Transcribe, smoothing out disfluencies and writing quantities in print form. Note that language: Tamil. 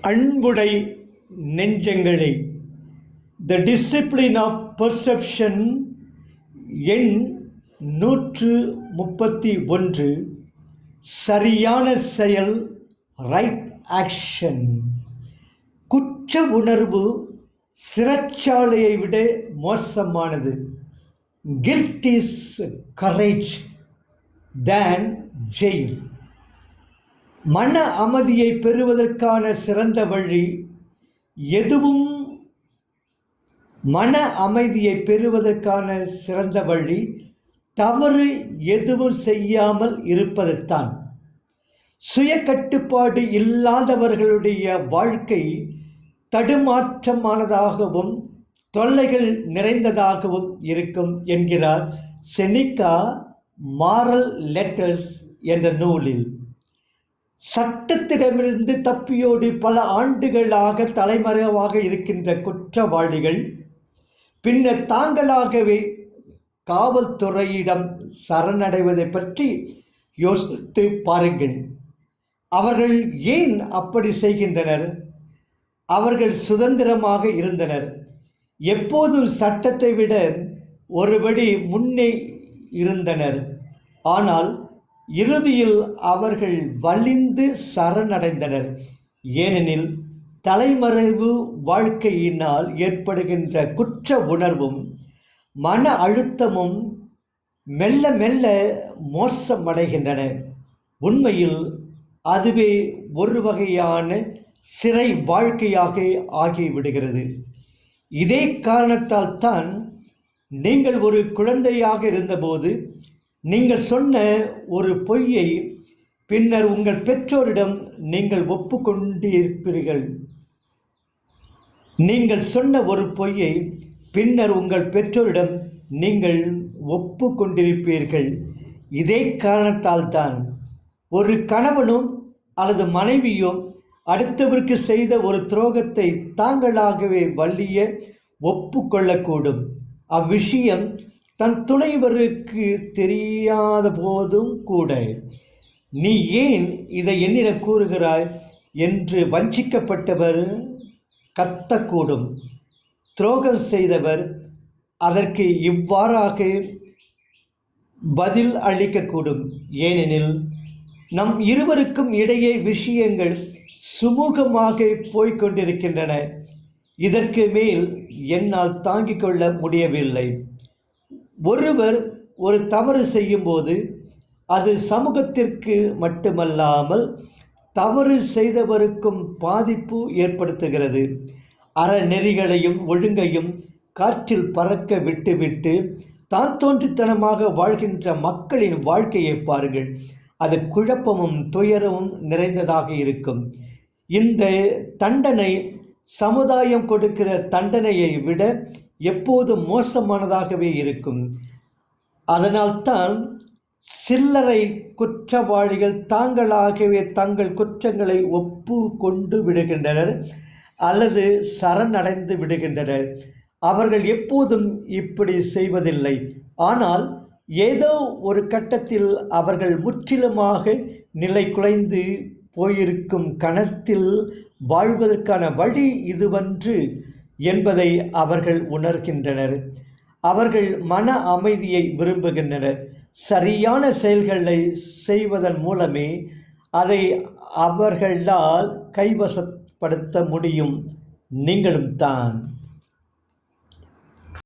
அன்புடை நெஞ்சங்களே, த டிசிப்ளின் ஆஃப் பெர்செப்ஷன் எண் 131. சரியான செயல், ரைட் ஆக்ஷன். குற்ற உணர்வு சிறைச்சாலையை விட மோசமானது. Guilt is courage than jail. மன அமைதியை பெறுவதற்கான சிறந்த வழி எதுவும் மன அமைதியை பெறுவதற்கான சிறந்த வழி தவறு எதுவும் செய்யாமல் இருப்பதுதான். சுய கட்டுப்பாடு இல்லாதவர்களுடைய வாழ்க்கை தடுமாற்றமானதாகவும் தொல்லைகள் நிறைந்ததாகவும் இருக்கும் என்கிறார் செனிகா மாரல் லெட்டர்ஸ் என்ற நூலில். சட்டத்திடமிருந்து தப்பியோடி பல ஆண்டுகளாக தலைமறைவாக இருக்கின்ற குற்றவாளிகள் பின்னர் தாங்களாகவே காவல்துறையிடம் சரணடைவதை பற்றி யோசித்து பாருங்கள். அவர்கள் ஏன் அப்படி செய்கின்றனர்? அவர்கள் சுதந்திரமாக இருந்தனர். எப்போதும் சட்டத்தை விட ஒருபடி முன்னே இருந்தனர். ஆனால் இறுதியில் அவர்கள் வலிந்து சரணடைந்தனர். ஏனெனில் தலைமறைவு வாழ்க்கையினால் ஏற்படுகின்ற குற்ற உணர்வும் மன அழுத்தமும் மெல்ல மெல்ல மோசமடைகின்றன. உண்மையில் அதுவே ஒரு வகையான சிறை வாழ்க்கையாக ஆகிவிடுகிறது. இதே காரணத்தால் தான் நீங்கள் ஒரு குழந்தையாக இருந்தபோது நீங்கள் சொன்ன ஒரு பொய்யை பின்னர் உங்கள் பெற்றோரிடம் நீங்கள் ஒப்புக்கொண்டிருப்பீர்கள். நீங்கள் சொன்ன ஒரு பொய்யை பின்னர் உங்கள் பெற்றோரிடம் நீங்கள் ஒப்புக்கொண்டிருப்பீர்கள். இதே காரணத்தால் தான் ஒரு கணவனும் அல்லது மனைவியும் அடுத்தவருக்கு செய்த ஒரு துரோகத்தை தாங்களாகவே வலிய ஒப்புக்கொள்ளக்கூடும். அவ்விஷயம் தன் துணைவருக்கு தெரியாத போதும் கூட நீ ஏன் இதை என்னிடம் கூறுகிறாய் என்று வஞ்சிக்கப்பட்டவர் கத்தக்கூடும். துரோகம் செய்தவர் அதற்கு இவ்வாறாக பதில் அளிக்கக்கூடும். ஏனெனில் நம் இருவருக்கும் இடையே விஷயங்கள் சுமூகமாக போய்கொண்டிருக்கின்றன. இதற்கு மேல் என்னால் தாங்கிக் கொள்ள முடியவில்லை. ஒருவர் ஒரு தவறு செய்யும்போது அது சமூகத்திற்கு மட்டுமல்லாமல் தவறு செய்தவருக்கும் பாதிப்பு ஏற்படுத்துகிறது. அறநெறிகளையும் ஒழுங்கையும் காற்றில் பறக்க விட்டுவிட்டு தான் தோன்றித்தனமாக வாழ்கின்ற மக்களின் வாழ்க்கையை பாருங்கள். அது குழப்பமும் துயரமும் நிறைந்ததாக இருக்கும். இந்த தண்டனை சமுதாயம் கொடுக்கிற தண்டனையை விட எப்போதும் மோசமானதாகவே இருக்கும். அதனால்தான் சில்லறை குற்றவாளிகள் தாங்களாகவே தங்கள் குற்றங்களை ஒப்பு கொண்டு விடுகின்றனர் அல்லது சரணடைந்து விடுகின்றனர். அவர்கள் எப்போதும் இப்படி செய்வதில்லை. ஆனால் ஏதோ ஒரு கட்டத்தில் அவர்கள் முற்றிலுமாக நிலை குலைந்து போயிருக்கும் கணத்தில் வாழ்வதற்கான வழி இதுவன்று என்பதை அவர்கள் உணர்கின்றனர். அவர்கள் மன அமைதியை விரும்புகின்றனர். சரியான செயல்களை செய்வதன் மூலமே அதை அவர்களால் கைவசப்படுத்த முடியும். நீங்களும் தான்.